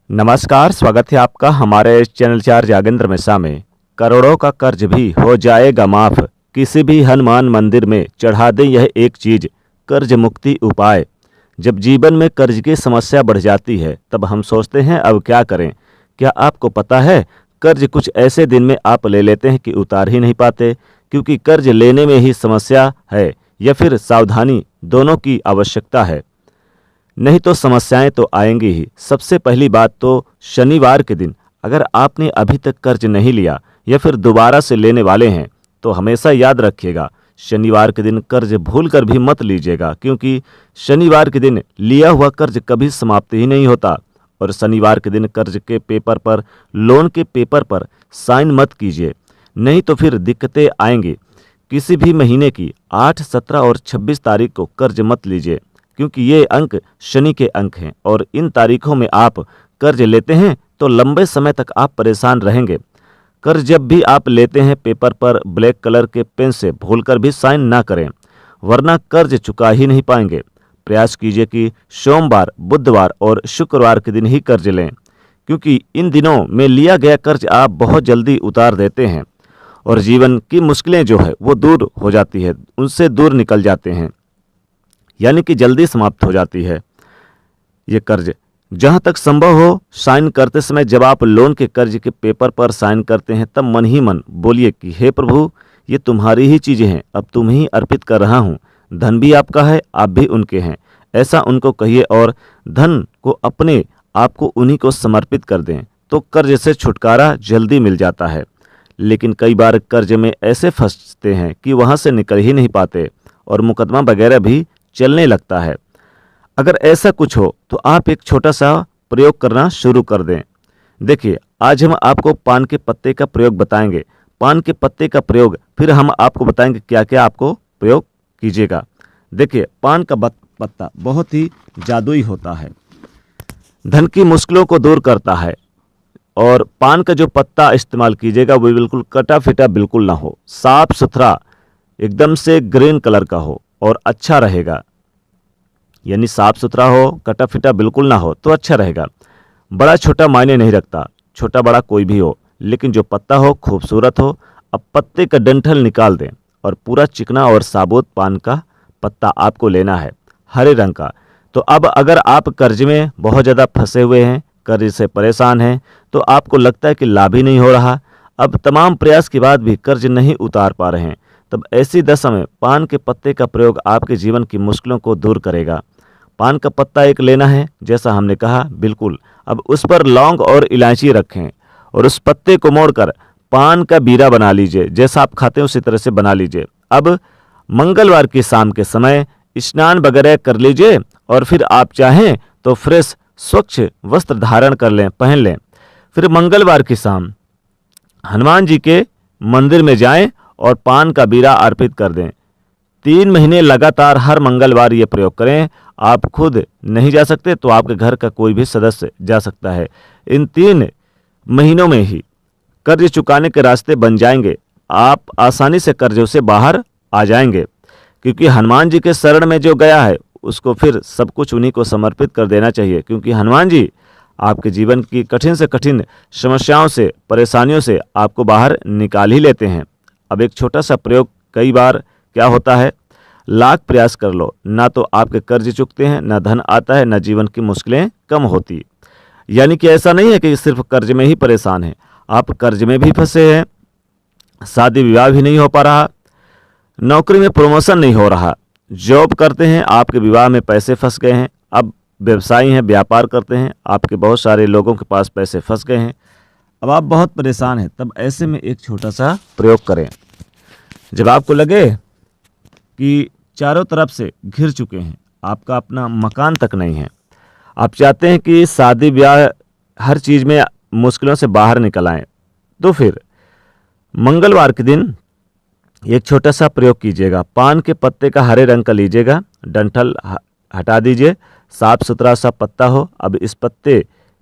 नमस्कार, स्वागत है आपका हमारे चैनल चार जागेंद्र मिश्रा में। करोड़ों का कर्ज भी हो जाएगा माफ, किसी भी हनुमान मंदिर में चढ़ा दें यह एक चीज, कर्ज मुक्ति उपाय। जब जीवन में कर्ज की समस्या बढ़ जाती है तब हम सोचते हैं अब क्या करें। क्या आपको पता है, कर्ज कुछ ऐसे दिन में आप ले लेते हैं कि उतार ही नहीं पाते, क्योंकि कर्ज लेने में ही समस्या है या फिर सावधानी, दोनों की आवश्यकता है। नहीं तो समस्याएं तो आएंगी ही। सबसे पहली बात तो शनिवार के दिन अगर आपने अभी तक कर्ज नहीं लिया या फिर दोबारा से लेने वाले हैं तो हमेशा याद रखिएगा, शनिवार के दिन कर्ज भूल कर भी मत लीजिएगा, क्योंकि शनिवार के दिन लिया हुआ कर्ज कभी समाप्त ही नहीं होता। और शनिवार के दिन कर्ज के पेपर पर, लोन के पेपर पर साइन मत कीजिए, नहीं तो फिर दिक्कतें आएंगी। किसी भी महीने की 8, 17 और 26 तारीख को कर्ज मत लीजिए, क्योंकि ये अंक शनि के अंक हैं और इन तारीखों में आप कर्ज लेते हैं तो लंबे समय तक आप परेशान रहेंगे। कर्ज जब भी आप लेते हैं पेपर पर ब्लैक कलर के पेन से भूलकर भी साइन ना करें, वरना कर्ज चुका ही नहीं पाएंगे। प्रयास कीजिए कि सोमवार, बुधवार और शुक्रवार के दिन ही कर्ज लें, क्योंकि इन दिनों में लिया गया कर्ज आप बहुत जल्दी उतार देते हैं और जीवन की मुश्किलें जो है वो दूर हो जाती है, उनसे दूर निकल जाते हैं, यानी कि जल्दी समाप्त हो जाती है ये कर्ज। जहाँ तक संभव हो, साइन करते समय जब आप लोन के कर्ज के पेपर पर साइन करते हैं तब मन ही मन बोलिए कि हे प्रभु, ये तुम्हारी ही चीज़ें हैं, अब तुम्हें ही अर्पित कर रहा हूँ। धन भी आपका है, आप भी उनके हैं, ऐसा उनको कहिए और धन को अपने आप को उन्हीं को समर्पित कर दें, तो कर्ज से छुटकारा जल्दी मिल जाता है। लेकिन कई बार कर्ज में ऐसे फंसते हैं कि वहाँ से निकल ही नहीं पाते और मुकदमा वगैरह भी चलने लगता है। अगर ऐसा कुछ हो तो आप एक छोटा सा प्रयोग करना शुरू कर दें। देखिए, आज हम आपको पान के पत्ते का प्रयोग बताएंगे। पान के पत्ते का प्रयोग फिर हम आपको बताएंगे क्या क्या आपको प्रयोग कीजिएगा। देखिए, पान का पत्ता बहुत ही जादुई होता है, धन की मुश्किलों को दूर करता है। और पान का जो पत्ता इस्तेमाल कीजिएगा वो बिल्कुल कटा फिटा बिल्कुल ना हो, साफ सुथरा एकदम से ग्रीन कलर का हो और अच्छा रहेगा। यानी साफ सुथरा हो, कटा फिटा बिल्कुल ना हो तो अच्छा रहेगा। बड़ा छोटा मायने नहीं रखता, छोटा बड़ा कोई भी हो, लेकिन जो पत्ता हो खूबसूरत हो। अब पत्ते का डंठल निकाल दें और पूरा चिकना और साबुत पान का पत्ता आपको लेना है, हरे रंग का। तो अब अगर आप कर्ज में बहुत ज़्यादा फंसे हुए हैं, कर्ज से परेशान हैं, तो आपको लगता है कि लाभ ही नहीं हो रहा, अब तमाम प्रयास के बाद भी कर्ज नहीं उतार पा रहे हैं, तब ऐसी दशा में पान के पत्ते का प्रयोग आपके जीवन की मुश्किलों को दूर करेगा। पान का पत्ता एक लेना है, जैसा हमने कहा बिल्कुल। अब उस पर लौंग और इलायची रखें और उस पत्ते को मोड़कर पान का बीरा बना लीजिए, जैसा आप खाते हैं उसी तरह से बना लीजिए। अब मंगलवार की शाम के समय स्नान वगैरह कर लीजिए और फिर आप चाहें तो फ्रेश स्वच्छ वस्त्र धारण कर लें, पहन लें। फिर मंगलवार की शाम हनुमान जी के मंदिर में जाएं और पान का बीरा अर्पित कर दें। 3 महीने लगातार हर मंगलवार ये प्रयोग करें। आप खुद नहीं जा सकते तो आपके घर का कोई भी सदस्य जा सकता है। इन 3 महीनों में ही कर्ज चुकाने के रास्ते बन जाएंगे, आप आसानी से कर्जों से बाहर आ जाएंगे, क्योंकि हनुमान जी के शरण में जो गया है उसको फिर सब कुछ उन्हीं को समर्पित कर देना चाहिए, क्योंकि हनुमान जी आपके जीवन की कठिन से कठिन समस्याओं से, परेशानियों से आपको बाहर निकाल ही लेते हैं। अब एक छोटा सा प्रयोग, कई बार क्या होता है, लाख प्रयास कर लो, ना तो आपके कर्ज चुकते हैं, ना धन आता है, ना जीवन की मुश्किलें कम होती। यानी कि ऐसा नहीं है कि सिर्फ कर्ज में ही परेशान हैं, आप कर्ज में भी फंसे हैं, शादी विवाह भी नहीं हो पा रहा, नौकरी में प्रमोशन नहीं हो रहा, जॉब करते हैं आपके विवाह में पैसे फंस गए हैं, अब व्यवसायी हैं, व्यापार करते हैं, आपके बहुत सारे लोगों के पास पैसे फंस गए हैं, अब आप बहुत परेशान हैं। तब ऐसे में एक छोटा सा प्रयोग करें। जब आपको लगे कि चारों तरफ से घिर चुके हैं, आपका अपना मकान तक नहीं है, आप चाहते हैं कि शादी ब्याह हर चीज़ में मुश्किलों से बाहर निकल आएँ, तो फिर मंगलवार के दिन एक छोटा सा प्रयोग कीजिएगा। पान के पत्ते का हरे रंग का लीजिएगा, डंठल हटा दीजिए, साफ सुथरा सा पत्ता हो। अब इस पत्ते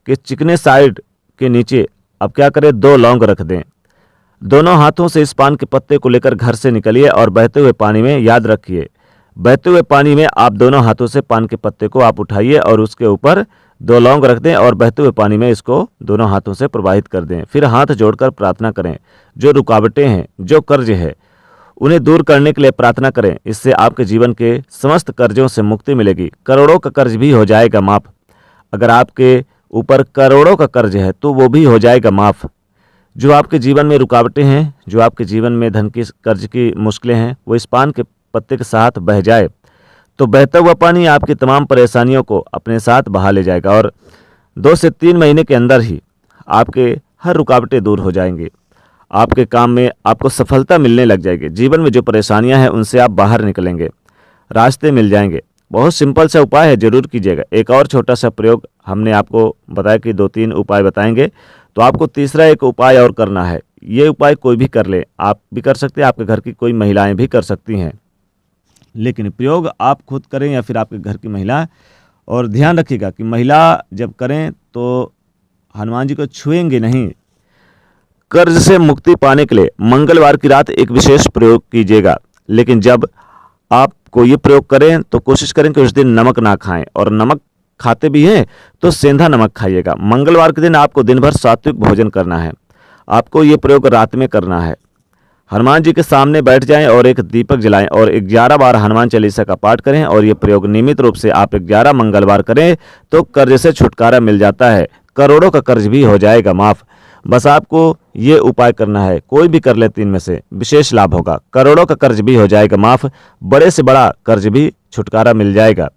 के चिकने साइड के नीचे अब क्या करें, 2 लौंग रख दें। दोनों हाथों से इस पान के पत्ते को लेकर घर से निकलिए और बहते हुए पानी में, याद रखिए, बहते हुए पानी में आप दोनों हाथों से पान के पत्ते को आप उठाइए और उसके ऊपर 2 लौंग रख दें और बहते हुए पानी में इसको दोनों हाथों से प्रवाहित कर दें। फिर हाथ जोड़कर प्रार्थना करें। जो रुकावटें हैं, जो कर्ज है, उन्हें दूर करने के लिए प्रार्थना करें। इससे आपके जीवन के समस्त कर्जों से मुक्ति मिलेगी। करोड़ों का कर्ज भी हो जाएगा माफ। अगर आपके ऊपर करोड़ों का कर्ज है तो वो भी हो जाएगा माफ। जो आपके जीवन में रुकावटें हैं, जो आपके जीवन में धन की कर्ज की मुश्किलें हैं, वो इस पान के पत्ते के साथ बह जाए तो बहता हुआ पानी आपकी तमाम परेशानियों को अपने साथ बहा ले जाएगा और 2 से 3 महीने के अंदर ही आपके हर रुकावटें दूर हो जाएंगी। आपके काम में आपको सफलता मिलने लग जाएगी। जीवन में जो परेशानियां हैं उनसे आप बाहर निकलेंगे, रास्ते मिल जाएंगे। बहुत सिंपल सा उपाय है, जरूर कीजिएगा। एक और छोटा सा प्रयोग हमने आपको बताया कि 2-3 उपाय बताएंगे, तो आपको तीसरा एक उपाय और करना है। ये उपाय कोई भी कर ले, आप भी कर सकते हैं, आपके घर की कोई महिलाएं भी कर सकती हैं, लेकिन प्रयोग आप खुद करें या फिर आपके घर की महिला। और ध्यान रखिएगा कि महिला जब करें तो हनुमान जी को छुएंगे नहीं। कर्ज से मुक्ति पाने के लिए मंगलवार की रात एक विशेष प्रयोग कीजिएगा, लेकिन जब आपको ये प्रयोग करें तो कोशिश करें कि उस दिन नमक ना खाएं, और नमक खाते भी हैं तो सेंधा नमक खाइएगा। मंगलवार के दिन आपको दिन भर सात्विक भोजन करना है। आपको ये प्रयोग रात में करना है। हनुमान जी के सामने बैठ जाएं और एक दीपक जलाएं और 11 बार हनुमान चालीसा का पाठ करें, और ये प्रयोग नियमित रूप से आप 11 मंगलवार करें तो कर्ज से छुटकारा मिल जाता है। करोड़ों का कर्ज भी हो जाएगा माफ। बस आपको ये उपाय करना है, कोई भी कर ले 3 में से, विशेष लाभ होगा। करोड़ों का कर्ज भी हो जाएगा माफ, बड़े से बड़ा कर्ज भी छुटकारा मिल जाएगा।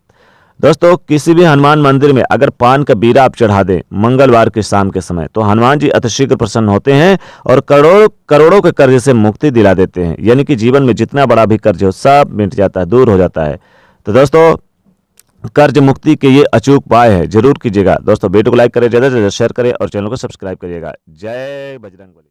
दोस्तों, किसी भी हनुमान मंदिर में अगर पान का बीरा आप चढ़ा दें मंगलवार के शाम के समय, तो हनुमान जी अतिशीघ्र प्रसन्न होते हैं और करोड़ों के कर्ज से मुक्ति दिला देते हैं। यानी कि जीवन में जितना बड़ा भी कर्ज हो सब मिट जाता है, दूर हो जाता है। तो दोस्तों, कर्ज मुक्ति के ये अचूक उपाय है, जरूर कीजिएगा। दोस्तों, वीडियो को लाइक करें, ज़्यादा से ज़्यादा शेयर करें और चैनल को सब्सक्राइब करिएगा। जय बजरंगबली।